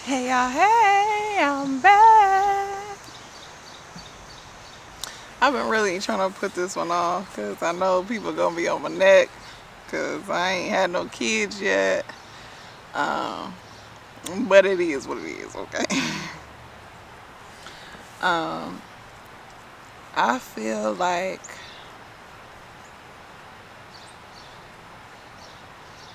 Hey y'all, hey, I'm back. I've been really trying to put this one off because I know people gonna be on my neck because I ain't had no kids yet. Um, but it is what it is, okay? um, I feel like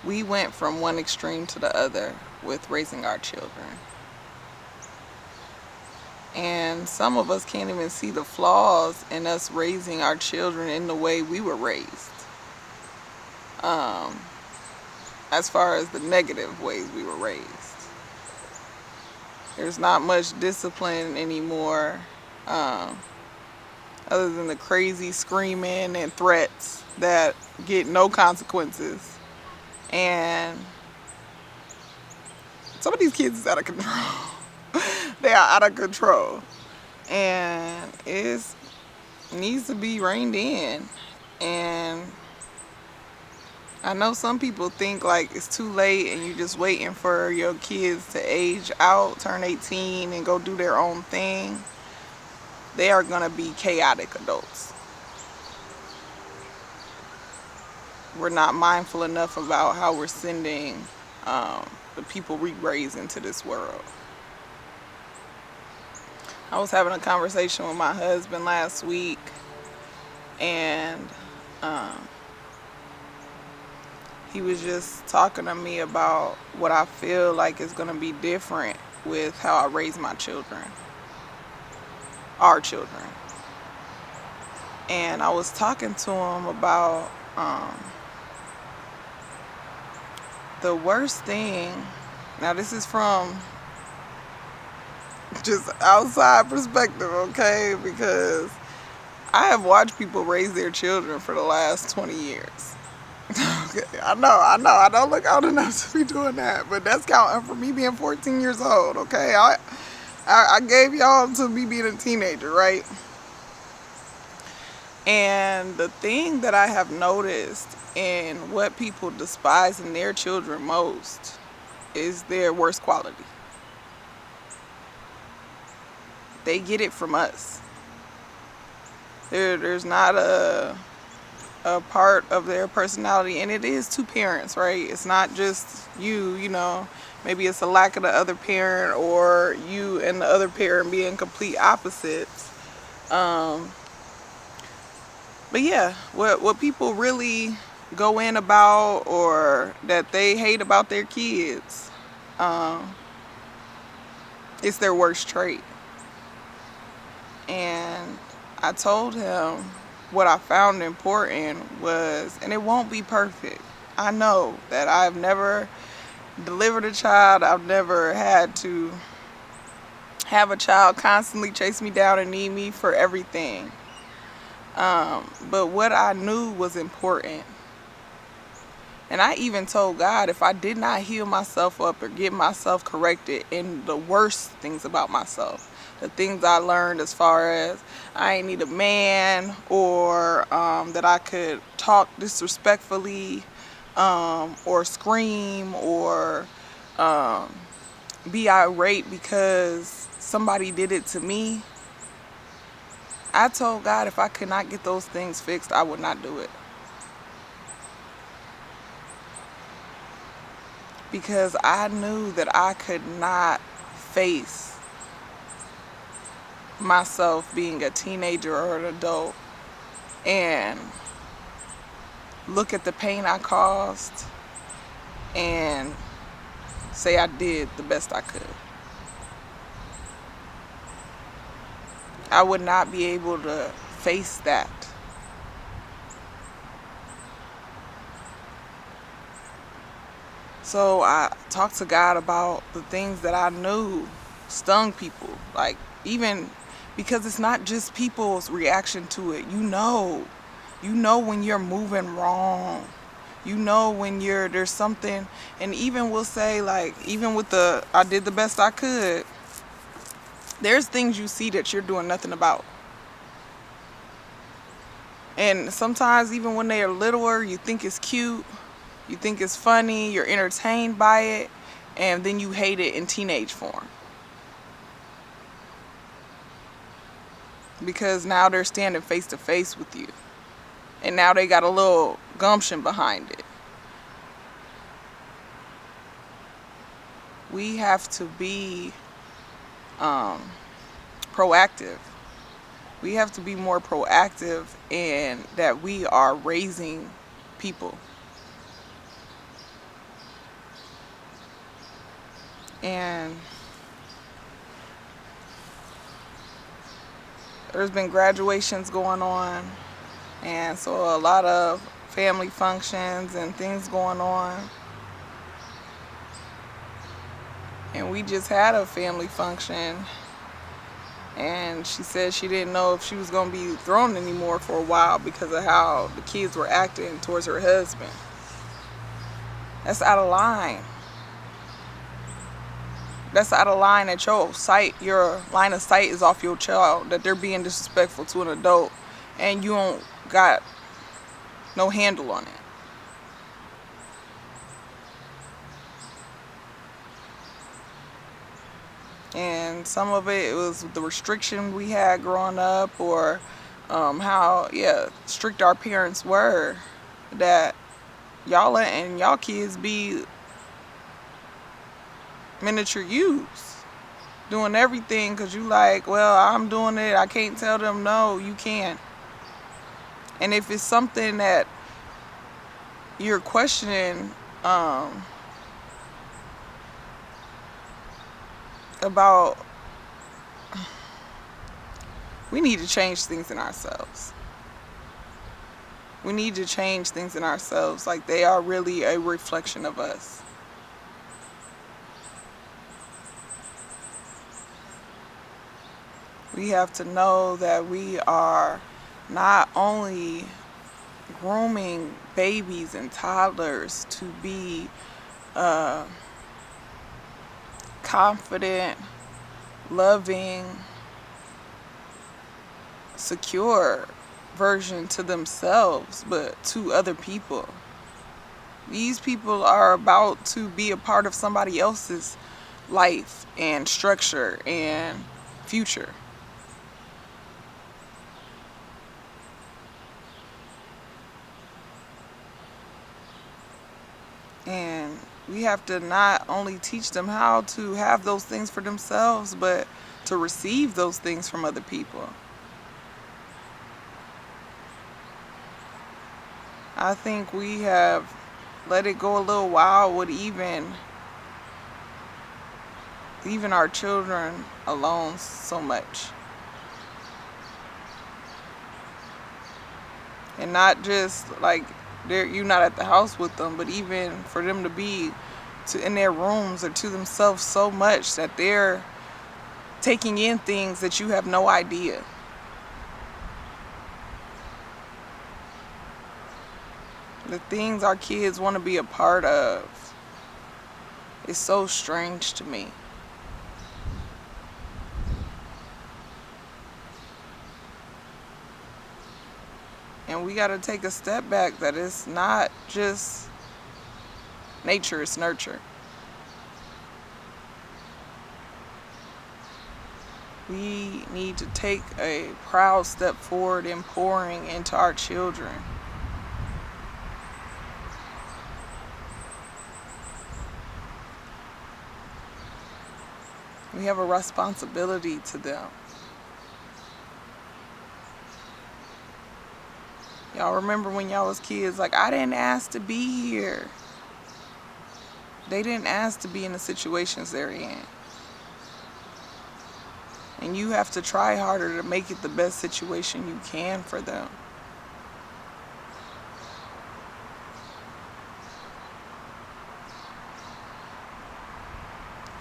we went from one extreme to the other with raising our children. And some of us can't even see the flaws in us raising our children in the way we were raised. Um, as far as the negative ways we were raised. There's not much discipline anymore, um, other than the crazy screaming and threats that get no consequences. And some of these kids is out of control. They are out of control. And it needs to be reined in. And I know some people think like it's too late and you're just waiting for your kids to age out, turn 18 and go do their own thing. They are going to be chaotic adults. We're not mindful enough about how we're sending the people we raise into this world. I was having a conversation with my husband last week, and he was just talking to me about what I feel like is going to be different with how I raise my children, our children. And I was talking to him about the worst thing. Now, this is from just outside perspective, okay? Because I have watched people raise their children for the last 20 years. Okay, I know. I don't look old enough to be doing that, but that's counting for me being 14 years old, okay? I gave y'all to me being a teenager, right? And the thing that I have noticed in what people despise in their children most is their worst quality. They get it from us. There's not a part of their personality, and it is two parents, right? It's not just you know, maybe it's a lack of the other parent or you and the other parent being complete opposites. But yeah, what people really go in about or that they hate about their kids, it's their worst trait. And I told him what I found important was, and it won't be perfect. I know that I've never delivered a child. I've never had to have a child constantly chase me down and need me for everything. But what I knew was important. And I even told God if I did not heal myself up or get myself corrected in the worst things about myself, the things I learned as far as I ain't need a man, or that I could talk disrespectfully, or scream, or be irate because somebody did it to me. I told God if I could not get those things fixed, I would not do it. Because I knew that I could not face myself being a teenager or an adult and look at the pain I caused and say I did the best I could. I would not be able to face that. So I talked to God about the things that I knew stung people. Like, even because it's not just people's reaction to it. You know when you're moving wrong. You know when there's something, and even we'll say, like, even with the I did the best I could, there's things you see that you're doing nothing about. And sometimes even when they are littler, you think it's cute, you think it's funny, you're entertained by it, and then you hate it in teenage form. Because now they're standing face to face with you. And now they got a little gumption behind it. We have to be proactive. We have to be more proactive in that we are raising people. And there's been graduations going on, and so a lot of family functions and things going on. And we just had a family function, and she said she didn't know if she was going to be thrown anymore for a while because of how the kids were acting towards her husband. That's out of line. That's out of line at your line of sight is off your child, that they're being disrespectful to an adult and you don't got no handle on it. And some of it was the restriction we had growing up, or how strict our parents were, that y'all letting y'all kids be miniature yous, doing everything because you like, well, I'm doing it, I can't tell them no, you can. And if it's something that you're questioning about, we need to change things in ourselves. We need to change things in ourselves, like they are really a reflection of us. We have to know that we are not only grooming babies and toddlers to be confident, loving, secure version to themselves, but to other people. These people are about to be a part of somebody else's life and structure and future. And we have to not only teach them how to have those things for themselves, but to receive those things from other people. I think we have let it go a little while with even leaving our children alone so much. And not just like you're not at the house with them, but even for them to be in their rooms or to themselves so much that they're taking in things that you have no idea. The things our kids want to be a part of is so strange to me. And we got to take a step back, that it's not just nature, it's nurture. We need to take a proud step forward in pouring into our children. We have a responsibility to them. Y'all remember when y'all was kids, like, I didn't ask to be here. They didn't ask to be in the situations they're in. And you have to try harder to make it the best situation you can for them.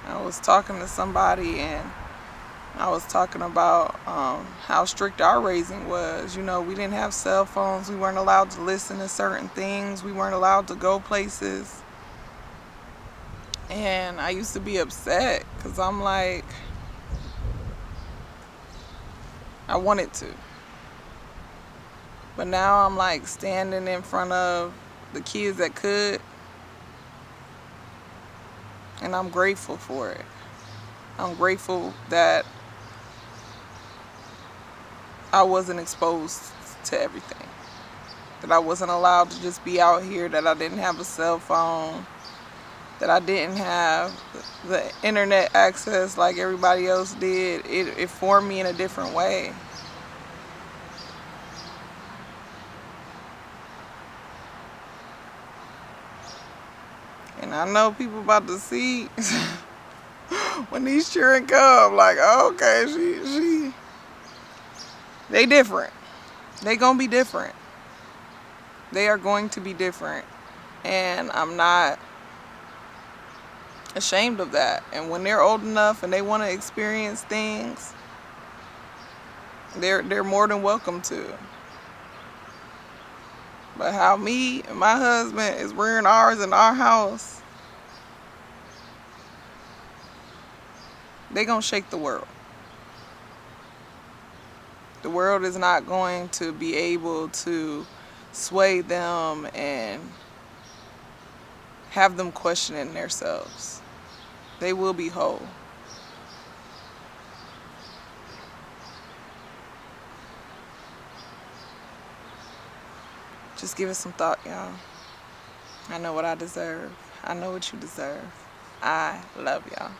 I was talking to somebody and I was talking about how strict our raising was. You know, we didn't have cell phones. We weren't allowed to listen to certain things. We weren't allowed to go places. And I used to be upset because I'm like, I wanted to. But now I'm like standing in front of the kids that could. And I'm grateful for it. I'm grateful that I wasn't exposed to everything. That I wasn't allowed to just be out here, that I didn't have a cell phone, that I didn't have the internet access like everybody else did. It formed me in a different way. And I know people about to see when these children come, like, oh, okay, they different. They gonna be different. They are going to be different. And I'm not ashamed of that. And when they're old enough and they want to experience things, they're more than welcome to. But how me and my husband is rearing ours in our house, they gonna shake the world. The world is not going to be able to sway them and have them questioning themselves. They will be whole. Just give it some thought, y'all. I know what I deserve. I know what you deserve. I love y'all.